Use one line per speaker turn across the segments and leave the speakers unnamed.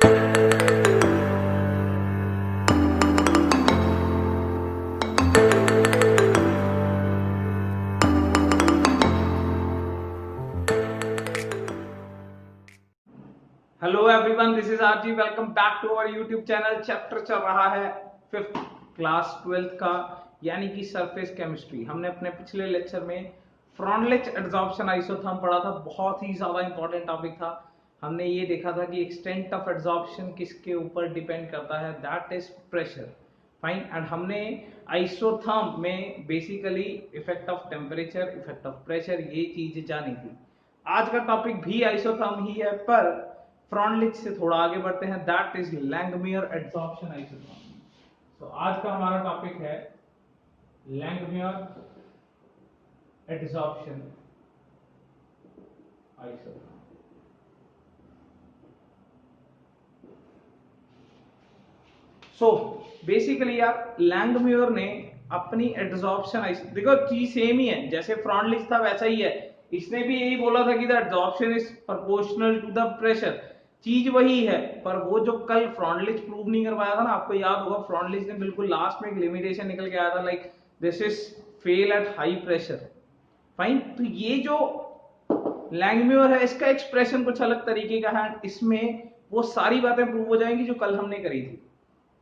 Hello everyone, this is RG. Welcome back to our YouTube channel. Chapter चल रहा है 5th class 12th का, यानी कि सरफेस केमिस्ट्री। हमने अपने पिछले लेक्चर में फ्रॉन्टलिच एड्सॉर्प्शन आइसोथर्म पढ़ा था। बहुत ही ज्यादा इंपॉर्टेंट टॉपिक था। हमने ये देखा था कि एक्सटेंट ऑफ एड्सॉर्प्शन किसके ऊपर डिपेंड करता है, that is pressure. Fine. And हमने आइसोथर्म में basically effect of temperature, effect of pressure, ये चीज जानी थी। आज का टॉपिक भी आइसोथर्म ही है, पर फ्रॉन्टलिच से थोड़ा आगे बढ़ते हैं, that is Langmuir adsorption isotherm. तो आज का हमारा टॉपिक है Langmuir adsorption isotherm. So basically यार, लैंगमियर ने अपनी एड्सॉर्प्शन, देखो चीज सेम ही है, जैसे फ्रॉन्टलिच था वैसा ही है। इसने भी यही बोला था कि the adsorption is proportional to the pressure. चीज वही है, पर वो जो कल फ्रॉन्टलिच प्रूव नहीं कर पाया था ना, आपको याद होगा, फ्रॉन्टलिच ने बिल्कुल लास्ट में एक लिमिटेशन निकल के आया था, like this is fail at high pressure. Fine. तो ये जो लैंगम्यूर है, इसका एक्सप्रेशन कुछ अलग तरीके का है। इसमें वो सारी बातें प्रूव हो जाएंगी जो कल हमने करी थी,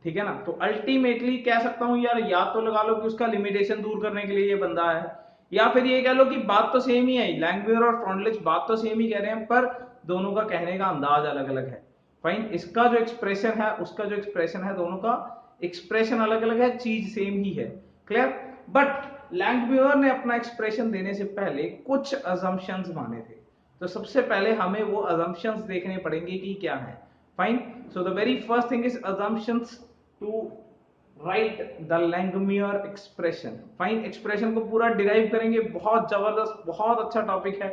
ठीक है ना। तो अल्टीमेटली कह सकता हूं यार, या तो लगा लो कि उसका लिमिटेशन दूर करने के लिए ये बंदा है, या फिर ये कह लो कि बात तो सेम ही है, लैंगम्यूर और फ्रॉन्टलिच बात तो सेम ही कह रहे हैं, पर दोनों का कहने का अंदाज अलग अलग है। फाइन। इसका जो एक्सप्रेशन है, उसका जो एक्सप्रेशन है, दोनों का एक्सप्रेशन अलग अलग है, चीज सेम ही है। क्लियर। बट लैंगम्यूर ने अपना एक्सप्रेशन देने से पहले कुछ अजम्पशंस माने थे। तो सबसे पहले हमें वो अजम्पशंस देखने पड़ेंगे कि क्या है। Fine. So the very first thing is assumptions to write the Langmuir expression. Fine. Expression को पूरा डिराइव करेंगे, बहुत जबरदस्त, बहुत अच्छा टॉपिक है,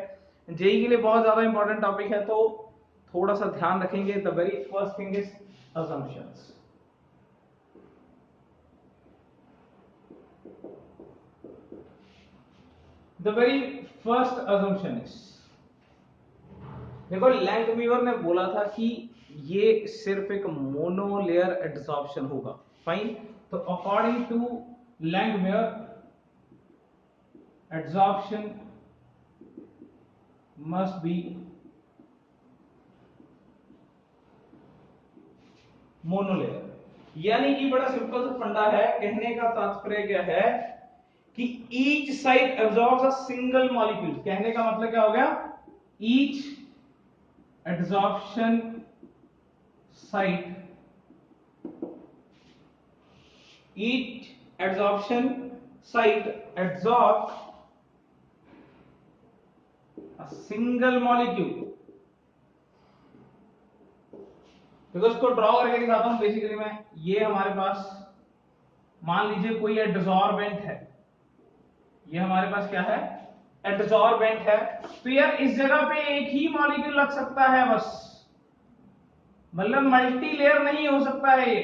जेई के लिए बहुत ज्यादा इंपॉर्टेंट टॉपिक है, तो थोड़ा सा ध्यान रखेंगे। The very first thing is assumptions। The very first assumption is, देखो लैंगम्यूर ने बोला था कि ये सिर्फ एक मोनोलेयर एड्सॉर्प्शन होगा। फाइन। तो according to Langmuir, adsorption must be monolayer. यानी कि बड़ा सिंपल सा फंडा है, कहने का तात्पर्य क्या है कि each site absorbs a single molecule. कहने का मतलब क्या हो गया, each adsorption site, each adsorption site absorb a single molecule. देखो इसको ड्रॉ करके दिखाता हूं। बेसिकली मैं, ये हमारे पास मान लीजिए कोई एड्सॉर्बेंट है, ये हमारे पास क्या है, एड्सॉर्बेंट है। तो यार इस जगह पे एक ही मॉलिक्यूल लग सकता है बस, मतलब मल्टी लेयर नहीं हो सकता है ये।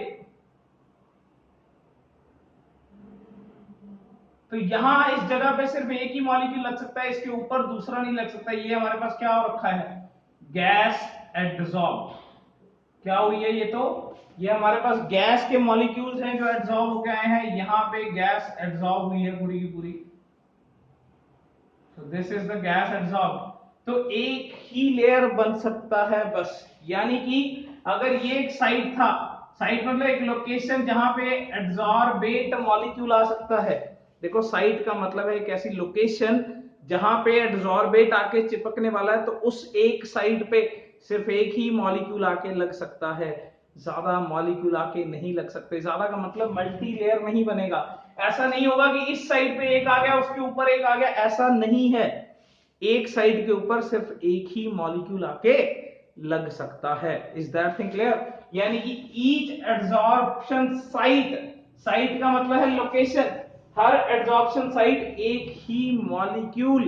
तो यहां इस जगह पे सिर्फ एक ही मॉलिक्यूल लग सकता है, इसके ऊपर दूसरा नहीं लग सकता। ये हमारे पास क्या हो रखा है, गैस एड्सॉर्ब। क्या हुई है ये, तो ये हमारे पास गैस के मॉलिक्यूल्स हैं जो एड्सॉर्ब होकर आए हैं, यहां पे गैस एड्सॉर्ब हुई है पूरी की पूरी। तो this is the gas adsorb. तो एक ही लेयर बन सकता है बस। यानी कि अगर ये एक साइट था, साइट मतलब एक लोकेशन जहां पे एड्सॉर्बेट मॉलिक्यूल आ सकता है। देखो साइट का मतलब है एक ऐसी लोकेशन जहां पे एड्सॉर्बेट आके चिपकने वाला है, तो उस एक साइट पे सिर्फ एक ही मॉलिक्यूल आके लग सकता है, ज्यादा मॉलिक्यूल आके नहीं लग सकते। ज्यादा का मतलब मल्टी लेयर नहीं बनेगा। ऐसा नहीं होगा कि इस साइड पे एक आ गया उसके ऊपर एक आ गया, ऐसा नहीं है। एक साइड के ऊपर सिर्फ एक ही मॉलिक्यूल आके लग सकता है। Is that thing clear. यानी कि ईच एड्सॉर्प्शन साइट, साइट का मतलब है लोकेशन, हर एड्सॉर्प्शन साइट एक ही मॉलिक्यूल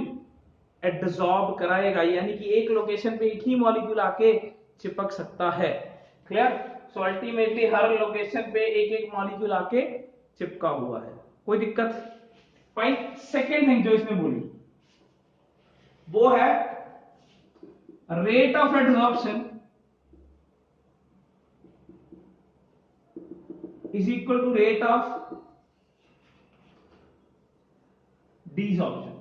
एड्सॉर्ब कराएगा, यानी कि एक लोकेशन पे एक ही मॉलिक्यूल आके चिपक सकता है। क्लियर। सो अल्टीमेटली हर लोकेशन पे एक एक मॉलिक्यूल आके चिपका हुआ है, कोई दिक्कत। पॉइंट सेकेंड थिंग जो इसमें बोली वो है rate of adsorption is equal to rate of desorption.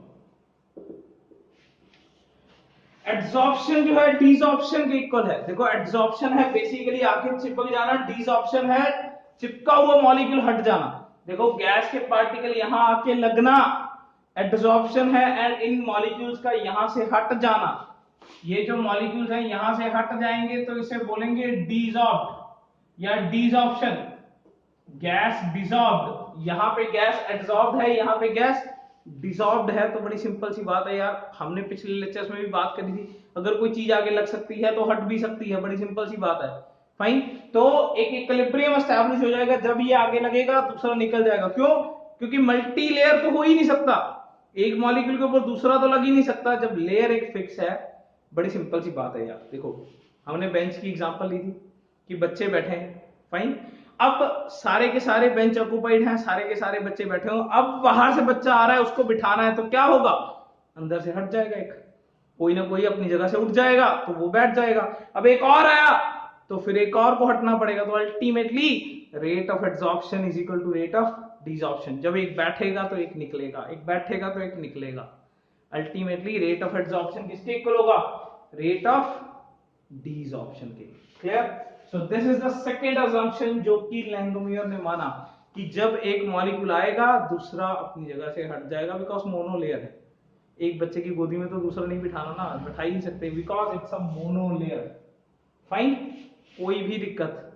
Adsorption जो है डिसॉर्प्शन के इक्वल है। देखो एड्सॉर्प्शन है बेसिकली आखिर चिपक जाना, डिसऑप्शन है चिपका हुआ मॉलिक्यूल हट जाना। देखो गैस के पार्टिकल यहां आके लगना एड्सॉर्प्शन है, एंड इन मॉलिक्यूल्स का यहां से हट जाना। ये जो मॉलिक्यूल्स हैं यहां से हट जाएंगे तो इसे बोलेंगे डिसॉर्ब्ड या डिसऑप्शन। गैस डिसॉर्ब्ड, यहां पे गैस एड्सॉर्ब्ड है, यहां पे गैस डिसॉल्व्ड है। तो बड़ी सिंपल सी बात है यार, हमने पिछले लेक्चर्स में भी बात करी थी, अगर कोई चीज आगे लग सकती है तो हट भी सकती है, बड़ी सिंपल सी बात है। फाइन, तो एक इक्विलिब्रियम एस्टैब्लिश हो जाएगा जब ये आगे लगेगा दूसरा निकल जाएगा। क्यों? क्योंकि मल्टी लेयर तो हो ही नहीं सकता, एक मॉलिक्यूल के ऊपर दूसरा तो लग ही नहीं सकता जब लेयर एक फिक्स है। बड़ी सिंपल सी बात है यार। देखो हमने बेंच की एग्जांपल ली थी कि बच्चे बैठे हैं, फाइन, अब सारे के सारे बेंच ऑक्युपाइड हैं, सारे के सारे बच्चे बैठे हो, अब बाहर से बच्चा आ रहा है उसको बिठाना है तो क्या होगा, अंदर से हट जाएगा, एक कोई ना कोई अपनी जगह से उठ जाएगा तो वो बैठ जाएगा। अब एक और आया तो फिर एक और को हटना पड़ेगा। तो ultimately rate of adsorption is equal to rate of desorption. जब एक बैठेगा तो एक निकलेगा, एक बैठेगा तो एक निकलेगा। अल्टीमेटली रेट ऑफ एड्सॉर्प्शन किसके इक्वल होगा, रेट ऑफ डिसऑप्शन के। Clear? So this is the second assumption जो कि लैंगडोल्फियर ने माना कि जब एक मॉलिक्यूल आएगा दूसरा अपनी जगह से हट जाएगा, बिकॉज मोनोलेयर है। एक बच्चे की गोदी में तो दूसरा नहीं बिठाना ना, बिठा ही नहीं सकते because it's a monolayer. Fine, कोई भी दिक्कत।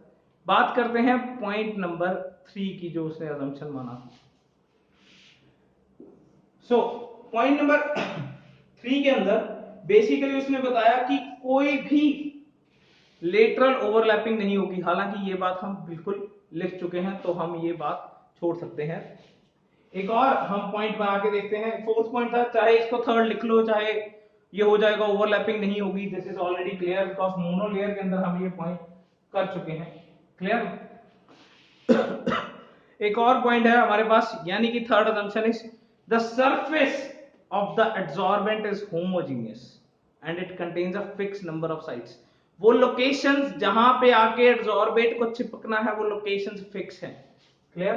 बात करते हैं पॉइंट नंबर 3 की जो उसने असम्पशन माना। सो पॉइंट नंबर 3 के अंदर बेसिकली उसने बताया कि कोई भी लेटरल ओवरलैपिंग नहीं होगी। हालांकि ये बात हम बिल्कुल लिख चुके हैं तो हम ये बात छोड़ सकते हैं। एक और हम पॉइंट बना के देखते हैं। फोर्थ पॉइंट था, चाहे इसको थर्ड लिख लो चाहे ये हो जाएगा, ओवरलैपिंग नहीं होगी। This is already clear because monolayer के अंदर हम ये पॉइंट कर चुके हैं। क्लियर? एक और पॉइंट है हमारे पास, यानी कि third assumption is the surface of the adsorbent is homogeneous and it contains a fix number of sites. वो लोकेशंस जहां पे आके एड्सॉर्बेट को चिपकना है वो लोकेशंस फिक्स है। क्लियर?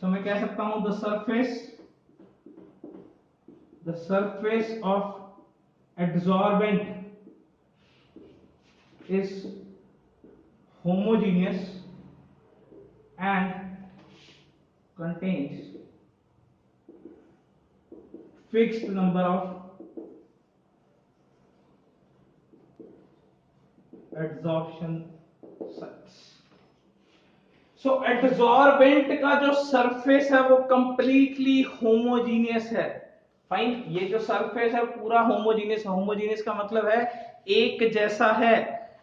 सो मैं कह सकता हूं the surface of adsorbent is homogeneous and contains fixed number of adsorption sites. So adsorbent का जो सरफेस है वो कंप्लीटली होमोजीनियस है। फाइन, ये जो सरफेस है पूरा होमोजीनियस है। होमोजीनियस का मतलब है एक जैसा है,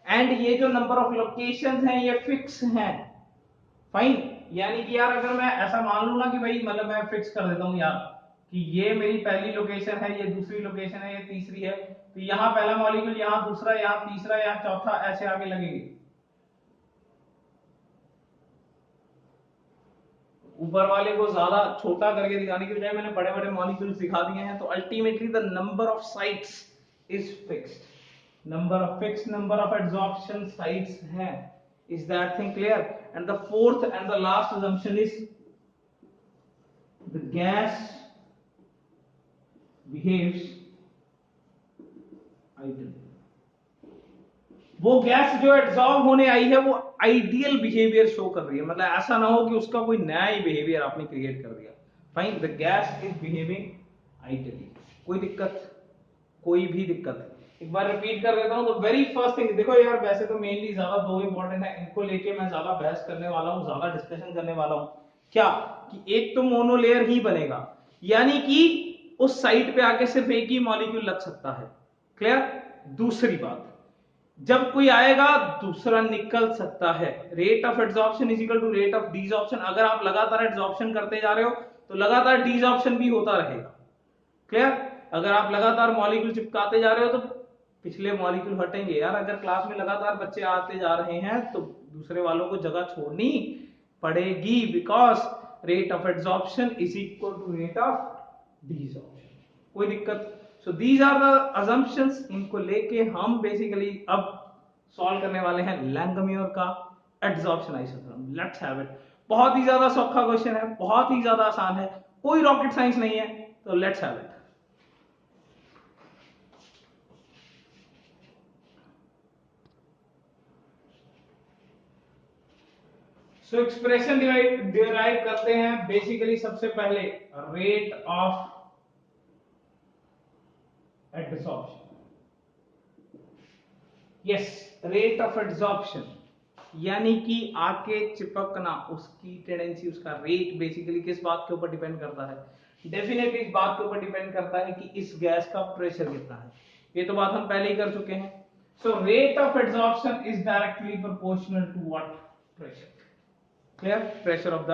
एंड ये जो नंबर ऑफ लोकेशंस हैं ये फिक्स हैं। फाइन, यानी कि यार अगर मैं ऐसा मान लूं ना कि भाई मतलब मैं फिक्स कर देता हूं यार कि ये मेरी पहली लोकेशन है, ये दूसरी लोकेशन है, ये तीसरी है, तो यहां पहला मॉलिक्यूल, यहां दूसरा, यहां तीसरा, यहां चौथा, ऐसे आगे लगेंगे। ऊपर वाले को ज्यादा छोटा करके दिखाने की बजाय मैंने बड़े बड़े मॉलिक्यूल्स दिखा दिए हैं। तो ultimately the number of sites is fixed, number of adsorption sites है। Is that thing clear? And the fourth and the last assumption is the gas behaves ideally. वो गैस जो एड्सॉर्ब होने आई है वो आइडियल बिहेवियर शो कर रही है, मतलब ऐसा ना हो कि उसका कोई नया ही बिहेवियर आपने क्रिएट कर दिया। Fine, the gas is behaving ideally. कोई दिक्कत? कोई भी दिक्कत? एक बार रिपीट कर देता हूं। तो वेरी फर्स्ट थिंग, देखो यार वैसे तो मेनली ज्यादा दो इंपॉर्टेंट है, इनको लेके मैं ज्यादा बहस करने वाला हूं, ज्यादा डिस्कशन करने वाला हूं। क्या कि एक तो मोनोलेयर ही बनेगा, यानी कि उस साइट पे आके सिर्फ एक ही मॉलिक्यूल लग सकता है। क्लियर? दूसरी बात, जब कोई आएगा दूसरा निकल सकता है। Rate of adsorption is equal to rate of desorption. अगर आप लगातार एड्सॉर्प्शन करते जा रहे हो तो लगातार डिसऑर्प्शन भी होता रहेगा। क्लियर? अगर आप लगातार मॉलिक्यूल चिपकाते जा रहे हो तो पिछले मॉलिक्यूल हटेंगे। यार अगर क्लास में लगातार बच्चे आते जा रहे हैं तो दूसरे वालों को जगह छोड़नी पड़ेगी, because rate of adsorption is equal to rate of desorption. कोई दिक्कत? So these are the assumptions, इनको लेके हम बेसिकली अब सॉल्व करने वाले हैं लैंगम्यूर का adsorption isotherm. Let's have it. बहुत ही ज्यादा सौखा क्वेश्चन है, बहुत ही ज्यादा आसान है, कोई रॉकेट साइंस नहीं है, तो let's have it. So expression derive करते हैं बेसिकली सबसे पहले rate of adsorption. Yes, rate of adsorption यानी कि आके चिपकना, उसकी टेंडेंसी, उसका रेट बेसिकली किस बात के ऊपर डिपेंड करता है? डेफिनेटली इस बात के ऊपर डिपेंड करता है कि इस गैस का प्रेशर कितना है। ये तो बात हम पहले ही कर चुके हैं। So rate of adsorption is directly proportional to what? Pressure. Clear? Pressure of the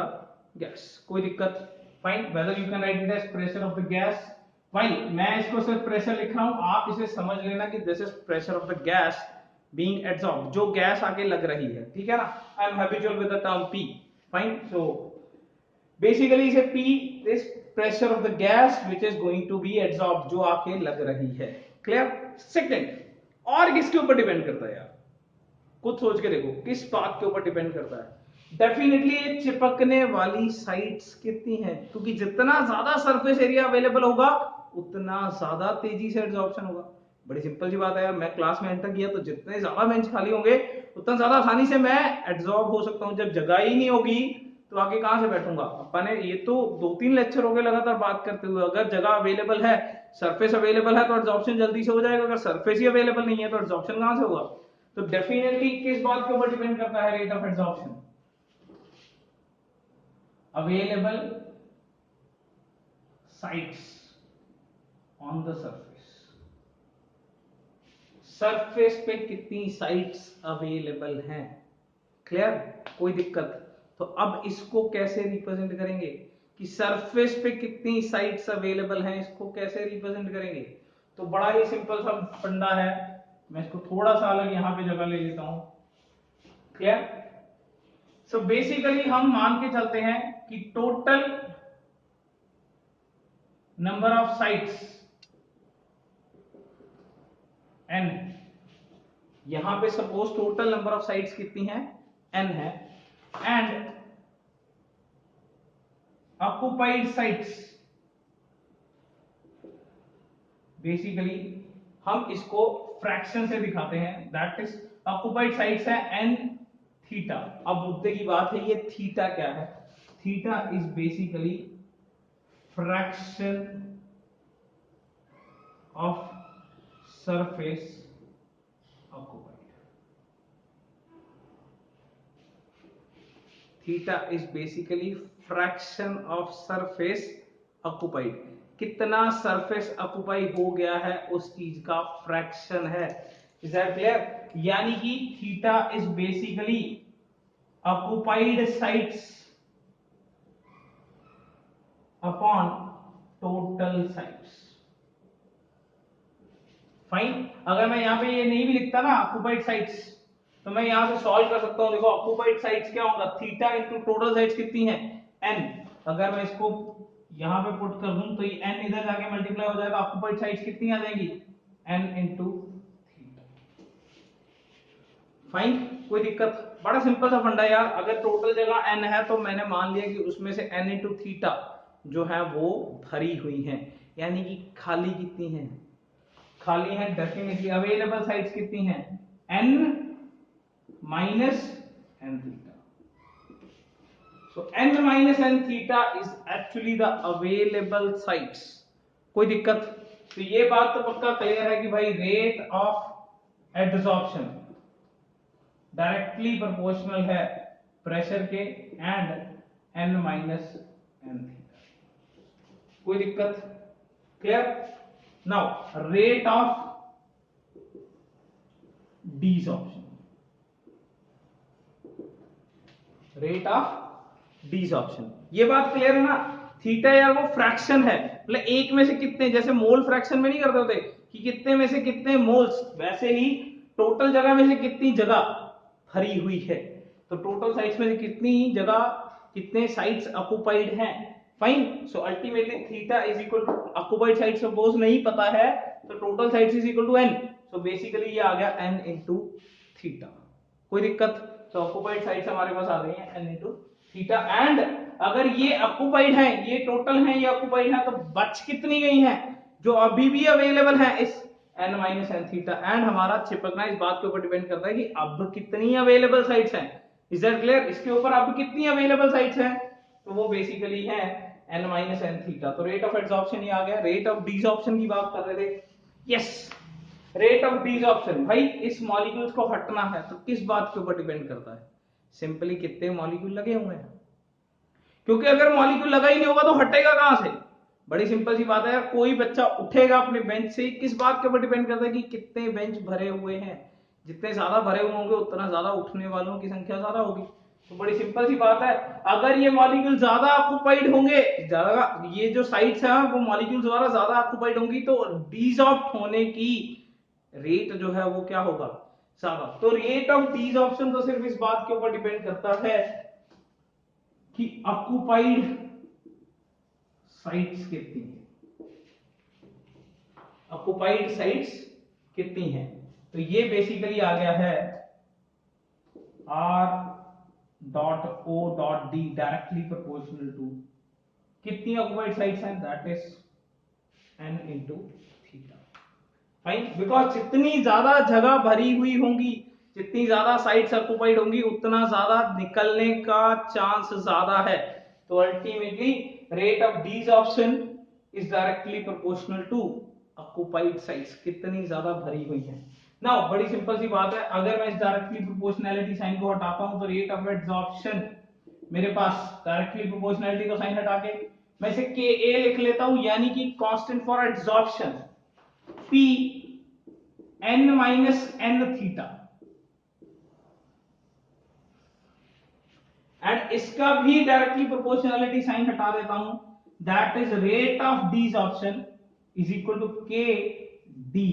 gas. कोई दिक्कत? Fine. Whether you can write it as pressure of the gas, fine. मैं इसको सिर्फ प्रेशर लिख रहा हूं, आप इसे समझ लेना कि this is pressure of the gas being absorbed, जो गैस आके लग रही है, ठीक है ना? I am habitual with the term P, fine. So basically इसे P is pressure of the gas which is going to be absorbed, जो आके लग रही है। क्लियर? सेकंड, और किसके ऊपर डिपेंड करता है यार? खुद सोच के देखो, किस बात के ऊपर डिपेंड करता है? डेफिनेटली ये चिपकने वाली साइट्स कितनी है, क्योंकि जितना ज्यादा सरफेस एरिया अवेलेबल होगा उतना ज्यादा तेजी से एब्जॉर्प्शन होगा। बड़ी सिंपल सी बात है यार, मैं क्लास में एंटर किया तो जितने ज्यादा बेंच खाली होंगे उतना ज्यादा आसानी से मैं एब्जॉर्ब हो सकता हूं। जब जगह ही नहीं होगी तो आगे कहां से बैठूंगा? अपन ने ये तो 2-3 लेक्चर हो गए लगातार बात करते हुए, अगर जगह अवेलेबल है, सरफेस अवेलेबल है तो एब्जॉर्प्शन जल्दी से हो जाएगा, अगर सरफेस ही अवेलेबल नहीं है तो एब्जॉर्प्शन कहां से होगा? तो डेफिनेटली किस बात के ऊपर डिपेंड करता है rate of absorption? Available sites on the surface. Surface पे कितनी साइट्स अवेलेबल हैं। क्लियर? कोई दिक्कत? तो अब इसको कैसे रिप्रेजेंट करेंगे कि सरफेस पे कितनी साइट्स अवेलेबल हैं, इसको कैसे रिप्रेजेंट करेंगे? तो बड़ा ही सिंपल सा फंडा है, मैं इसको थोड़ा सा अलग यहां पे जगह ले लेता हूं। क्लियर? सो बेसिकली हम मान के चलते हैं कि total number of sites n, यहां पे suppose total number of sites कितनी है? n है, एंड ऑक्युपाइड साइट्स, बेसिकली हम इसको फ्रैक्शन से दिखाते हैं, दैट इज ऑक्युपाइड साइट्स है n थीटा। अब मुद्दे की बात है, ये थीटा क्या है? Theta is basically fraction of surface occupied. Theta is basically fraction of surface occupied. कितना सरफेस ऑक्युपाई हो गया है उस चीज का फ्रैक्शन है। Is that clear? यानी कि theta is basically occupied sites upon total sites. Fine. अगर मैं यहां पे ये नहीं भी लिखता ना ऑक्युपाइड साइट्स, तो मैं यहां से सॉल्व कर सकता हूं। देखो ऑक्युपाइड साइट्स क्या होगा? थीटा इनटू टोटल साइट्स कितनी है? n। अगर मैं इसको यहां पे पुट कर दूं तो ये n इधर जाके मल्टीप्लाई हो जाएगा, ऑक्युपाइड साइट्स कितनी आ जाएंगी? n into theta. फाइन। कोई दिक्कत? बड़ा सिंपल सा फंडा यार। अगर टोटल जगह n है तो मैंने मान लिया कि उसमें से n इनटू थीटा जो है वो भरी हुई है, यानी कि खाली कितनी है? खाली है डेफिनेटली। अवेलेबल साइट्स कितनी हैं? n minus n theta. So n minus n theta is actually the available sites. कोई दिक्कत? तो ये बात तो पक्का क्लियर है कि भाई rate of adsorption directly proportional है प्रेशर के and n minus n theta. कोई दिक्कत? Clear? Now rate of desorption, rate of desorption, ये बात क्लियर है ना? थीटा यार वो फ्रैक्शन है, मतलब एक में से कितने, जैसे मोल फ्रैक्शन में नहीं करते होते कि कितने में से कितने मोल्स, वैसे ही टोटल जगह में से कितनी जगह भरी हुई है। तो टोटल साइट्स में से कितनी जगह, कितने साइट्स ऑक्युपाइड हैं। Fine. So ultimately theta is equal to occupied sites suppose नहीं पता है तो total sites is equal to n। So basically ये आ गया n इनटू थीटा। कोई दिक्कत? तो ऑक्युपाइड साइट्स हमारे पास आ गई हैं n इनटू थीटा एंड अगर ये ऑक्युपाइड है, ये टोटल है, ये ऑक्युपाइड है, तो बच कितनी गई हैं जो अभी भी अवेलेबल है इस n minus N theta. And हमारा चिपकना इस बात के ऊपर डिपेंड करता है कि अब कितनी अवेलेबल साइट्स हैं। Is that clear? इसके ऊपर अब कितनी अवेलेबल साइट्स हैं, तो वो बेसिकली है n माइनस एन थीटा। तो रेट ऑफ एड्सॉर्प्शन ये आ गया। रेट ऑफ डिसॉर्प्शन की बात कर रहे थे। यस, रेट ऑफ डिसॉर्प्शन भाई इस मॉलिक्यूल्स को हटना है तो किस बात के ऊपर डिपेंड करता है? सिंपली कितने मॉलिक्यूल लगे हुए हैं, क्योंकि अगर मॉलिक्यूल लगा ही नहीं होगा तो हटेगा कहां से? बड़ी सिंपल सी बात है, कोई बच्चा उठेगा अपने बेंच से, किस बात के ऊपर डिपेंड करता है कि कितने बेंच भरे हुए हैं। जितने ज्यादा भरे हुए होंगे उतना ज्यादा उठने वालों की संख्या ज्यादा होगी। तो बड़ी सिंपल सी बात है, अगर ये मॉलिक्यूल ज्यादा ऑक्युपाइड होंगे, ज्यादा ये जो साइट्स हैं वो मॉलिक्यूल द्वारा ज्यादा ऑक्युपाइड होंगी, तो डिसॉर्प्ट होने की रेट जो है वो क्या होगा? ज्यादा। तो रेट ऑफ डिसॉर्प्शन तो सिर्फ इस बात के ऊपर डिपेंड करता है कि ऑक्युपाइड साइट्स कितनी है, ऑक्युपाइड साइट्स कितनी है। तो ये बेसिकली आ गया है R dot O dot D directly proportional to कितनी ऑक्युपाइड साइट्स हैं, that is n into theta. Fine, because जितनी ज्यादा जगह भरी हुई होंगी, जितनी ज्यादा साइट्स ऑक्युपाइड होंगी, उतना ज्यादा निकलने का चांस ज्यादा है। तो ultimately rate of desorption is directly proportional to occupied sites, कितनी ज्यादा भरी हुई है। नाउ बड़ी सिंपल सी बात है, अगर मैं इस डायरेक्टली प्रोपोर्शनैलिटी साइन को हटाता हूं तो रेट ऑफ एड्सॉर्प्शन मेरे पास डायरेक्टली प्रोपोर्शनैलिटी का साइन हटा के मैं इसे के ए लिख लेता हूं, यानी कि constant for adsorption P n minus N theta. And इसका भी डायरेक्टली प्रोपोर्शनैलिटी साइन हटा देता हूं, that is rate of desorption is equal to K D.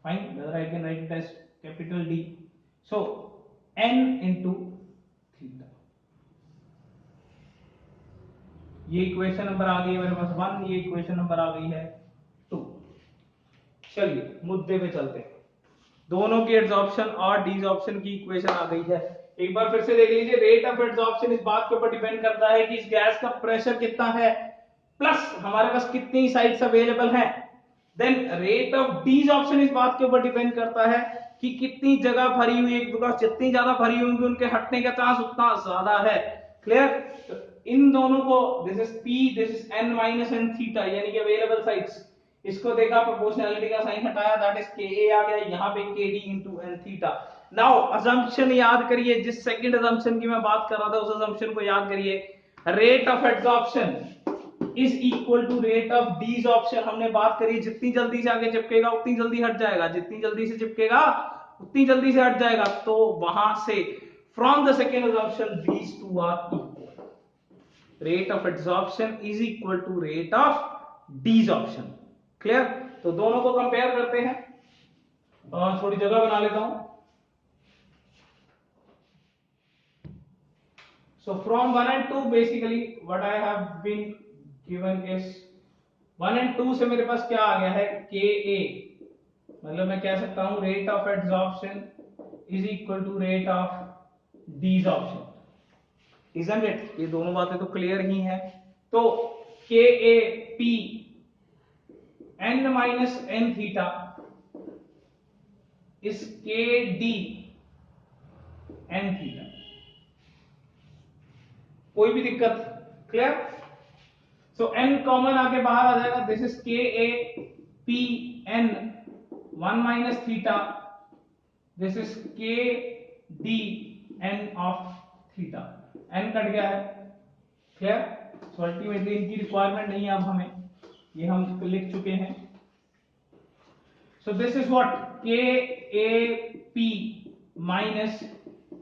Fine, whether I can write it as capital D. So n into theta. ये equation number आ गई है मेरे पास 1, ये इक्वेशन नंबर आ गई है 2। चलिए मुद्दे पे चलते हैं। दोनों की एड्सॉर्प्शन और डिसॉर्प्शन की इक्वेशन आ गई है। एक बार फिर से देख लीजिए, रेट ऑफ एड्सॉर्प्शन इस बात के ऊपर डिपेंड करता है कि इस गैस का प्रेशर कितना है, प्लस हमारे पास कितनी साइट्स अवेलेबल हैं। देन रेट ऑफ डिसॉर्प्शन इस बात के ऊपर डिपेंड करता है कि कितनी जगह भरी हुई है, बिकॉज जितनी ज्यादा भरी होंगी उनके हटने का चांस उतना ज्यादा है। क्लियर? इन दोनों को, this is P, this is n minus N theta, यानी कि अवेलेबल साइट्स। इसको देखा, प्रोपोर्शनैलिटी का साइन हटाया, दैट इज Ka आ गया, यहां पे Kd into n theta. Now assumption याद करिए, जिस सेकंड अजम्पशन की मैं बात कर रहा था उस अजम्पशन को याद करिए। Rate of adsorption is equal to rate of desorption. हमने बात करी जितनी जल्दी से आगे चिपकेगा उतनी जल्दी हट जाएगा, जितनी जल्दी से चिपकेगा उतनी जल्दी से हट जाएगा। तो वहां से from the second assumption these two are equal. Rate of adsorption is equal to rate of desorption. Clear? तो दोनों को कंपेयर करते हैं। थोड़ी जगह बना लेता हूं। So from 1 and 2 basically what I have been given is 1 and 2 से मेरे पास क्या आ गया है, Ka, मतलब मैं कह सकता हूं rate of adsorption is equal to rate of desorption. Isn't it? ये दोनों बातें तो क्लियर ही हैं। तो Ka P n minus N theta is Kd n theta. कोई भी दिक्कत? क्लियर? सो n कॉमन आके बाहर आ जाएगा, this is Ka P n 1 minus theta, this is Kd n of theta. n cut गया है। क्लियर? सो अल्टीमेटली इनकी requirement नहीं है अब हमें, ये हम लिख चुके हैं। So this is what Ka P minus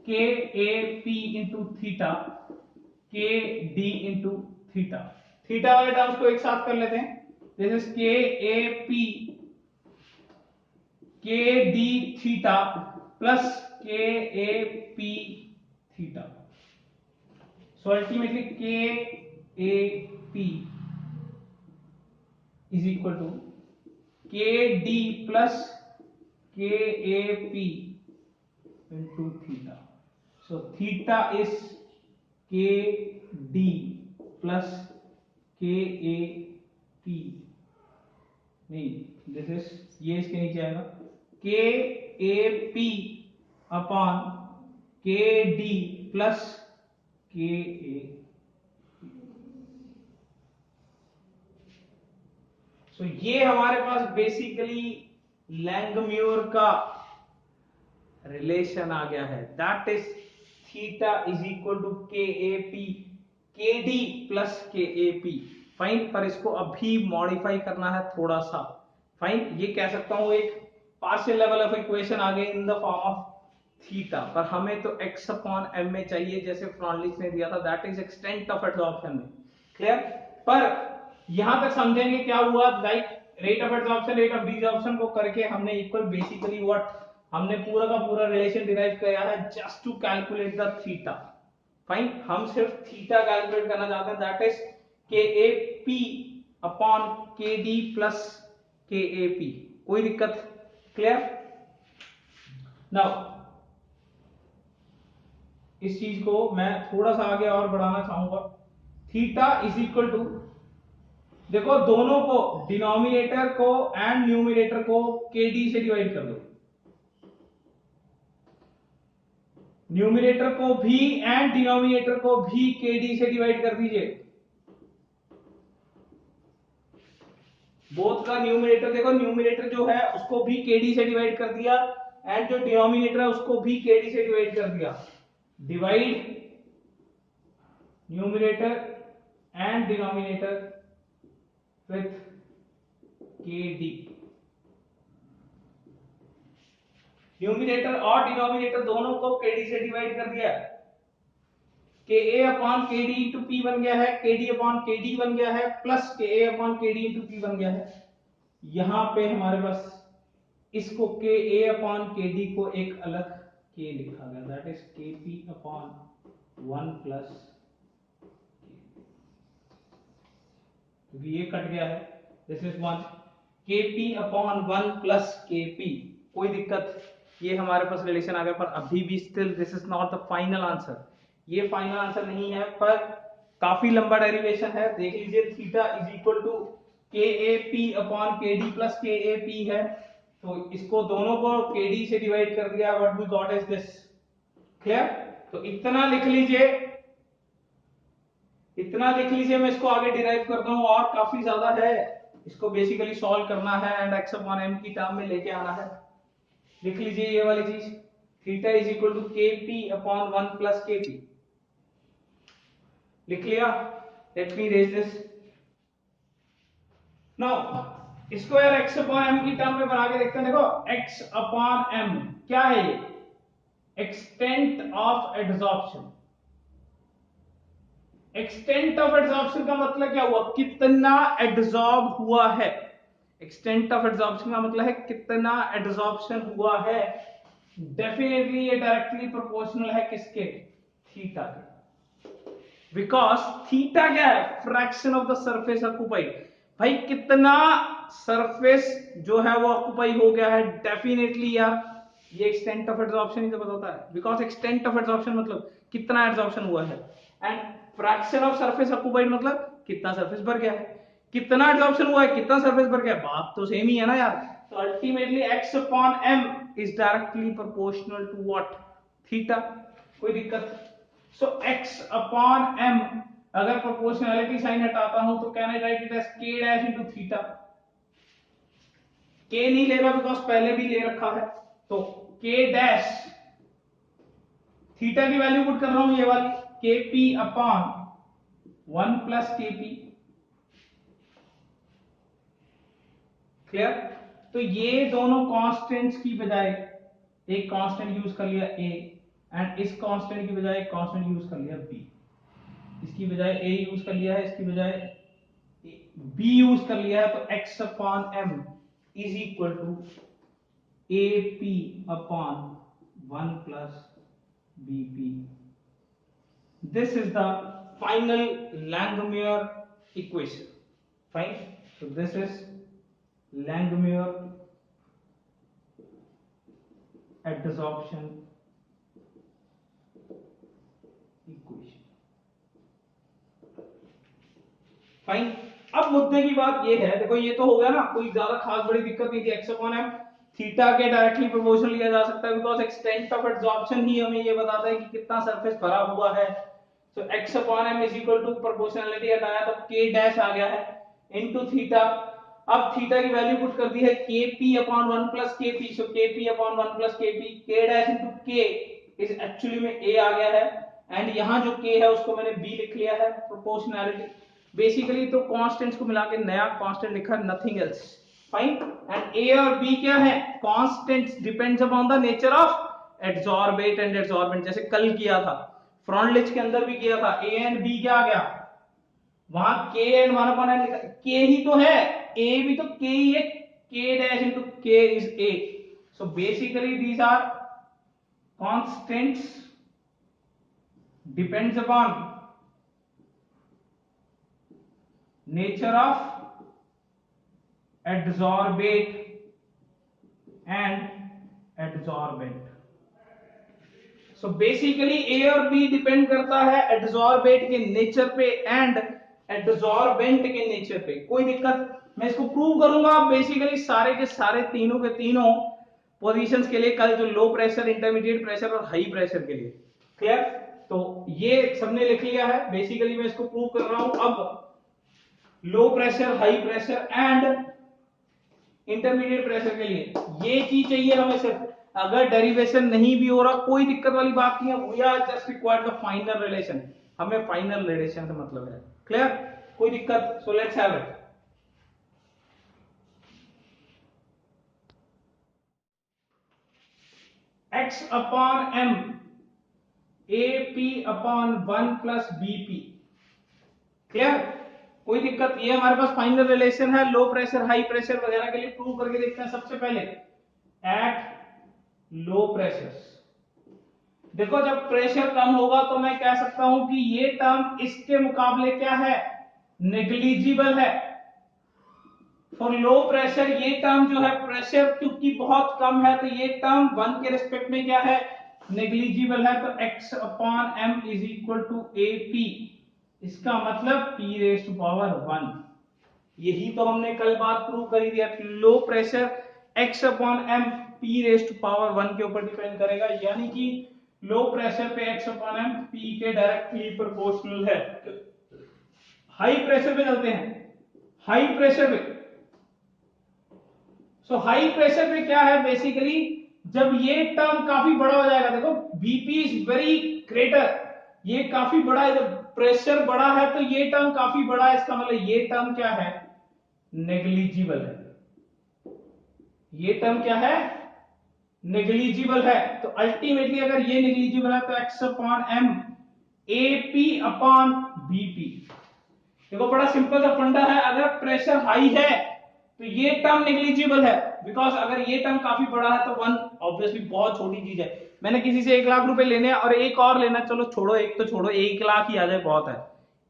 Ka P into theta Kd into theta. Theta वाले टर्म्स को एक साथ कर लेते हैं, this is Ka P Kd theta plus Ka P theta. So ultimately Ka P is equal to Kd plus Ka P into theta. So theta is K D plus K A P, नहीं this is, ये इसके नीचे आएगा K A P upon K D plus K A. सो ये हमारे पास basically लैंगम्यूर का relation आ गया है, that is theta is equal to K A P K D plus K A P. Fine, पर इसको अभी मॉडिफाई करना है थोड़ा सा। फाइन, ये कह सकता हूं एक पार्शियल लेवल ऑफ इक्वेशन आ गई in the form of theta, पर हमें तो x अपॉन m में चाहिए जैसे फ्रॉन्टलिस ने दिया था, that is extent of absorption में। क्लियर? पर यहां तक समझेंगे क्या हुआ, like rate of absorption rate of desorption को करके हमने इक्वल बेसिकली व्हाट, हमने पूरा का पूरा रिलेशन डिराइव किया है just to calculate the theta. Fine, हम सिर्फ थीटा कैलकुलेट करना चाहते हैं, दैट इज के A P upon K D plus K A P. कोई दिक्कत? क्लियर? नाउ इस चीज को मैं थोड़ा सा आगे और बढ़ाना चाहूंगा। थीटा इज इक्वल टू, देखो दोनों को, डिनोमिनेटर को एंड न्यूमिनेटर को के डी से डिवाइड कर दो, न्यूमिनेटर को भी एंड डिनोमिनेटर को भी के डी से डिवाइड कर दीजिए। बोथ का न्यूमिनेटर, देखो न्यूमिनेटर जो है उसको भी के डी से डिवाइड कर दिया एंड जो डिनोमिनेटर है उसको भी के डी से डिवाइड कर दिया। Divide numerator and denominator with के डी। न्यूमिनेटर और डिनोमिनेटर दोनों को के डी से डिवाइड कर दिया, के ए upon K D into P बन गया है, के डी अपॉन के डी बन गया है, प्लस के ए upon K D into P बन गया है। यहां पे हमारे पास इसको के ए अपॉन के डी को एक अलग के लिखा गया, दैट इज के पी अपॉन 1 प्लस, क्योंकि ये कट गया है, दिस इज 1 के P upon 1 plus K P. कोई दिक्कत? ये हमारे पास रिलेशन आ गया, पर अभी भी still this is not the final answer. ये फाइनल आंसर नहीं है, पर काफी लंबा डेरिवेशन है। देख लीजिए, theta is equal to K A P upon K D plus K A P है, तो इसको दोनों को के डी से डिवाइड कर दिया, what we got is this. Clear? तो इतना लिख लीजिए, इतना लिख लीजिए, मैं इसको आगे डिराइव करता हूं, और काफी ज्यादा है, इसको बेसिकली सॉल्व करना है एंड x अपॉन m की टर्म में लेके आना है। लिख लीजिए ये वाली चीज, theta is equal to K P upon 1 plus K P. लिख लिया? Let me raise this now. इसको यार x अपॉन m की टर्म में बना के देखते हैं। देखो x अपॉन m क्या है, ये extent of adsorption. Extent of adsorption का मतलब क्या हुआ, कितना एड्सॉर्ब हुआ है। एक्सटेंट ऑफ एड्सॉर्प्शन का मतलब है कितना एड्सॉर्प्शन हुआ है। डेफिनेटली ये डायरेक्टली प्रोपोर्शनल है किसके, थीटा के, बिकॉज थीटा क्या है, fraction of the surface occupied. भाई कितना सरफेस जो है वो ऑक्युपाई हो गया है, डेफिनेटली यार ये एक्सटेंट ऑफ एड्सॉर्प्शन ही तो बताता है, बिकॉज एक्सटेंट ऑफ एड्सॉर्प्शन मतलब कितना एड्सॉर्प्शन हुआ है, and fraction of surface occupied मतलब कितना सरफेस भर गया है। कितना एब्जॉर्प्शन हुआ है, कितना सरफेस भर गया, बात तो सेम ही है ना यार। तो ultimately x upon m is directly proportional to what, theta. कोई दिक्कत? सो x अपॉन m, अगर प्रोपोर्शनैलिटी साइन हटाता हूं तो can I write it as k dash into theta. k नहीं ले रहा बिकॉज पहले भी ले रखा है, तो k डैश, थीटा की वैल्यू पुट कर रहा हूं ये वाली, के P upon 1 plus K P. Clear? तो ये दोनों कांस्टेंट्स की बजाय एक कांस्टेंट यूज कर लिया a, एंड इस कांस्टेंट की बजाय एक कांस्टेंट यूज कर लिया b। इसकी बजाय a यूज कर लिया है, इसकी बजाय b यूज कर लिया है, तो x upon m is equal to ap upon 1 plus bp। This is the final Langmuir equation. Fine, so this is Langmuir adsorption equation। Fine. अब मुद्दे की बात ये है, देखो ये तो हो गया ना, कोई ज्यादा खास बड़ी दिक्कत नहीं थी, एक्स अपॉन एम थीटा के डायरेक्टली प्रोपोर्शनल लिया जा सकता है, बिकॉज एक्सटेंट ऑफ एब्जॉर्प्शन ही हमें ये बताता है कि कितना सरफेस भरा हुआ है। तो X upon M is equal to proportionality हटाया तो के डैश आ गया है इनटू थीटा। अब थीटा की वैल्यू पुट कर दी है K P upon 1 plus K P, so K P upon 1 plus K P, K dash into K is actually में ए आ गया है, एंड यहां जो के है उसको मैंने बी लिख लिया है, प्रोपोर्शनैलिटी। बेसिकली तो कांस्टेंट्स को मिला के नया कांस्टेंट लिखा, nothing else, fine. And A और बी क्या है, constants depends upon the nature of adsorbate and adsorbent, जैसे कल किया था, फ्रॉन्टलिच के अंदर भी किया था, ए एंड बी क्या आ गया, वहां के एंड 1 अपॉन एन लिखा, के ही तो है, ए भी तो के ही है, K dash into K is A. So basically these are constants depends upon nature of adsorbate and adsorbent। so basically A और B डिपेंड करता है adsorbate के नेचर पे एंड adsorbent के नेचर पे। कोई दिक्कत, मैं इसको प्रूव करूंगा बेसिकली सारे के सारे तीनों के तीनों पोजीशंस के लिए कल, जो लो प्रेशर, इंटरमीडिएट प्रेशर और हाई प्रेशर के लिए। क्लियर? तो ये सबने लिख लिया है, बेसिकली मैं इसको प्रूव कर रहा हूं। अब low pressure, high pressure and intermediate pressure के लिए ये चीज चाहिए हमें सिर्फ। अगर डेरिवेशन नहीं भी हो रहा कोई दिक्कत वाली बात नहीं है, we are just required the final relation, हमें फाइनल रिलेशन से मतलब है। क्लियर? कोई दिक्कत? So let's have it. X upon M A P upon 1 plus B P. Clear? कोई दिक्कत? ये हमारे पास फाइनल रिलेशन है लो प्रेशर, हाई प्रेशर वगैरह के लिए। प्रूव करके देखते हैं। सबसे पहले एट लो प्रेशर, देखो जब प्रेशर कम होगा तो मैं कह सकता हूं कि ये टर्म इसके मुकाबले क्या है, नेग्लिजिबल है। फॉर लो प्रेशर ये टर्म जो है, प्रेशर क्योंकि बहुत कम है तो ये टर्म 1 के रिस्पेक्ट में क्या है, नेग्लिजिबल है। तो x upon m is equal to A P, इसका मतलब p रेज टू पावर 1। यही तो हमने कल बात प्रूव करी थी। Low pressure x upon m p raise to power 1 के ऊपर डिपेंड करेगा, यानी कि लो प्रेशर पे x अपॉन m p के डायरेक्टली प्रोपोर्शनल है। हाई प्रेशर पे चलते हैं। हाई प्रेशर पे, सो हाई प्रेशर पे क्या है, बेसिकली जब ये टर्म काफी बड़ा हो जाएगा, देखो बीपी इज वेरी ग्रेटर, ये काफी बड़ा है, जब प्रेशर बड़ा है तो ये टर्म काफी बड़ा है, इसका मतलब ये टर्म क्या है, नेग्लिजिबल है। ये टर्म क्या है, नेग्लिजिबल है। तो अल्टीमेटली अगर ये नेग्लिजिबल है तो X upon M A P upon BP. देखो बड़ा सिंपल सा फंडा है, अगर प्रेशर हाई है तो ये टर्म नेग्लिजिबल है, बिकॉज अगर ये टर्म काफी बड़ा है तो 1 ऑब्वियसली बहुत छोटी चीज है। मैंने किसी से 1 लाख रुपए लेने हैं और एक और लेना, चलो छोड़ो, एक तो छोड़ो, 1 लाख ही आ जाए बहुत है।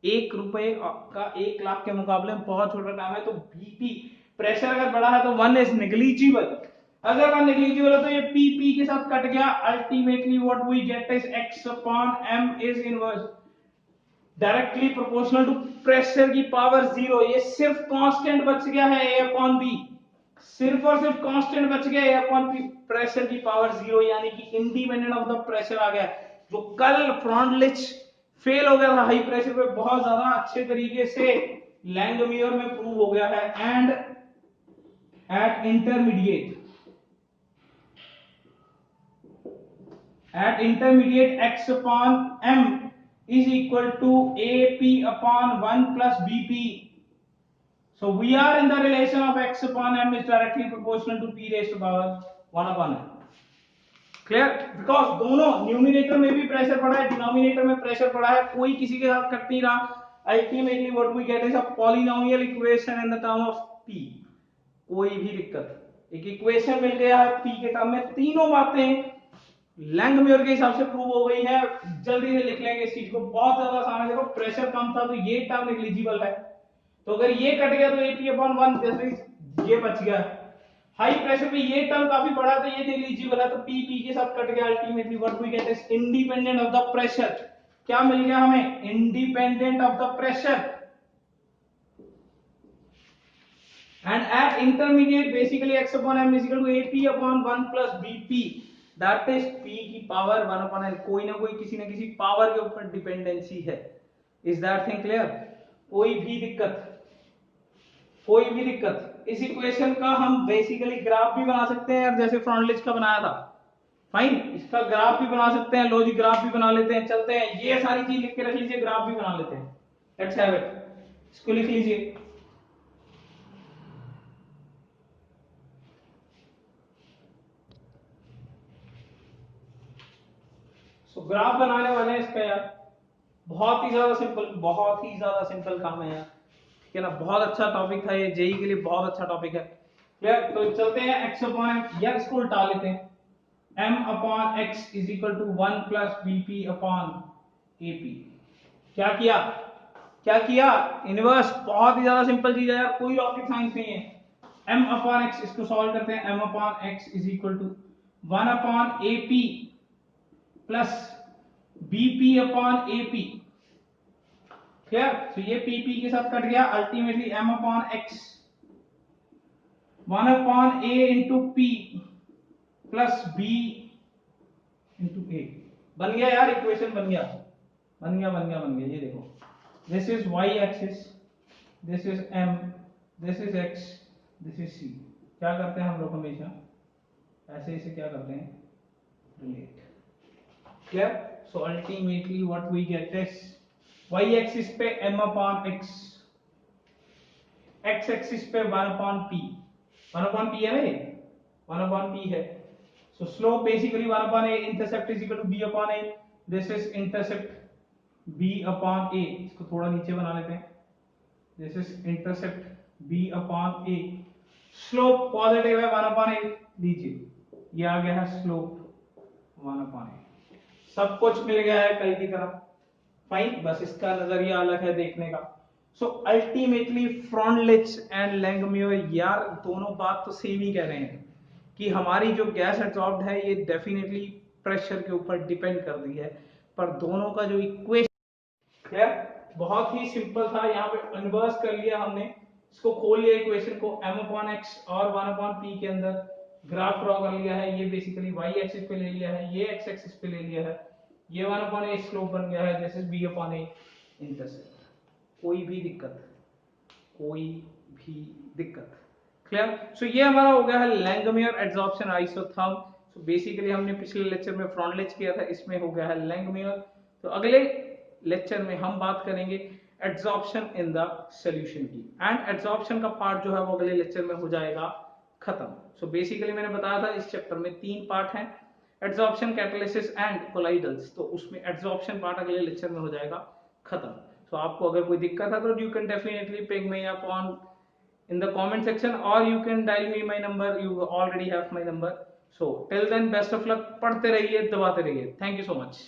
1 रुपए का 1 लाख के मुकाबले में बहुत छोटा टर्म है। तो बीपी प्रेशर अगर बड़ा है तो 1 इज नेग्लिजिबल। अगर 1 नेग्लिजिबल है तो ये पी पी के साथ कट गया। Ultimately what we get is X upon M is inverse directly proportional to pressure की पावर 0। ये सिर्फ कांस्टेंट बच गया है ए अपॉन बी, सिर्फ और सिर्फ कांस्टेंट बच गया ए अपॉन बी, प्रेशर की पावर 0, यानी कि इंडिपेंडेंट ऑफ द प्रेशर आ गया। जो कल फ्रॉन्टलिच फेल हो गया था हाई प्रेशर पे, बहुत ज्यादा अच्छे तरीके से लैंगमियर में प्रूव हो गया है। And eight intermediate x upon m is equal to AP upon 1 plus BP. So we are in the relation of x upon m is directly proportional to p raised to power 1 upon m. Clear? Because दोनों numerator में भी pressure पड़ा है, denominator में pressure पड़ा है, कोई किसी के साथ कट नहीं रहा। Ultimately what we get is a polynomial equation in the term of p। कोई भी दिक्कत, एक इक्वेशन मिल गया है p के टर्म में। तीनों बातें लैंगम्यूर के हिसाब से प्रूव हो गई है। जल्दी से लिख लेंगे इस चीज को, बहुत ज्यादा आसान है। देखो प्रेशर कम था तो ये टर्म नेग्लिजिबल है, तो अगर ये कट गया तो AP अपॉन 1 जैसे ये बच गया। हाई प्रेशर पे ये टर्म काफी बड़ा है तो ये नेग्लिजिबल है, तो P P के साथ कट गया। Ultimately what we get is independent of the pressure. क्या मिल गया हमें, independent of the pressure. And at intermediate, basically x upon m is equal to ap upon 1 plus bp, that is p की power 1 upon l, कोई ना कोई किसी न किसी पावर के ऊपर डिपेंडेंसी है. Is that thing clear? कोई भी दिक्कत, कोई भी दिक्कत? इस इक्वेशन का हम बेसिकली ग्राफ भी बना सकते हैं, जैसे फ्रॉन्टलिच का बनाया था. फाइन, इसका ग्राफ भी बना सकते हैं, लॉजिक ग्राफ भी बना लेते हैं. चलते हैं, ये सारी चीज लिख के रख लीजिए, ग्राफ भी बना लेते हैं. Let's have it. इसको लिख लीजिए. सो ग्राफ बनाने वाले हैं इसका यार. बहुत ही ज्यादा सिंपल, बहुत ही ज्यादा सिंपल काम है यार. ठीक है ना, बहुत अच्छा टॉपिक था ये, जेई के लिए बहुत अच्छा टॉपिक है. क्लियर? तो चलते हैं x अपॉन m, या इसको उल्टा लेते हैं. m upon x is equal to 1 plus bp upon ap. क्या किया, क्या किया? इनवर्स. बहुत ही ज्यादा सिंपल चीज है यार, कोई रॉकेट साइंस नहीं है. m अपॉन x, इसको सॉल्व करते हैं. m upon x is equal to 1 upon ap plus bp upon ap. Clear? तो ये pp के साथ कट गया. Ultimately m upon x 1 upon a into p plus b into a. बन गया यार, इक्वेशन बन गया, बन गया, बन गया, बन गया. ये देखो, this is y axis, this is m, this is x, this is c. क्या करते हैं हम लोग हमेशा ऐसे इसे क्या करते हैं, relate. Clear? So ultimately what we get is y axis पे m upon x, x axis पे 1 अपॉन p. 1 अपॉन p है ना, ये 1 अपॉन p है. So slope basically 1 upon a, intercept is equal to b upon a. This is intercept b upon a. इसको थोड़ा नीचे बना लेते हैं. This is intercept b upon a. Slope positive है 1 अपॉन a. लीजिए, ये आ गया है स्लोप 1 अपॉन a. सब कुछ मिल गया है कल की तरह. फाइन, बस इसका नजरिया अलग है देखने का. सो अल्टीमेटली फ्रॉन्टलिच एंड लैंगम्यूर यार दोनों बात तो सेम ही कह रहे हैं कि हमारी जो गैस एब्जॉर्ब्ड है ये डेफिनेटली प्रेशर के ऊपर डिपेंड कर रही है. पर दोनों का जो इक्वेशन है बहुत ही सिंपल था. यहाँ पे इन्वर्स कर लिया हमने, इसको खोल लिया इक्वेशन को, m अपॉन x और 1 अपॉन p के अंदर ग्राफ ड्रॉ कर लिया है. ये बेसिकली y एक्सिस पे ले लिया है, ये x एक्सिस पे ले लिया है. ये 1 अपॉन a स्लोप बन गया है, this is b upon a intercept. कोई भी दिक्कत, कोई भी दिक्कत? क्लियर? सो ये हमारा हो गया है लैंगम्यूर एड्सॉर्प्शन आइसोथर्म. सो बेसिकली हमने पिछले लेक्चर में फ्रॉन्टलिच किया था, इसमें हो गया है लैंगम्यूर. तो अगले लेक्चर में हम बात करेंगे एड्सॉर्प्शन इन द सॉल्यूशन की, एंड एड्सॉर्प्शन का पार्ट जो है वो अगले लेक्चर में हो जाएगा खत्म. सो बेसिकली मैंने बताया था इस चैप्टर में 3 पार्ट हैं, एड्सॉर्प्शन, कैटालिसिस एंड कोलाइडल्स. तो उसमें एड्सॉर्प्शन पार्ट अगले लेक्चर में हो जाएगा खत्म. So आपको अगर कोई दिक्कत है तो you can definitely pick me up on in the comment section, or you can dial me my number. You already have my number. So till then, best of luck. पढ़ते रहिए, दबाते रहिए. Thank you so much.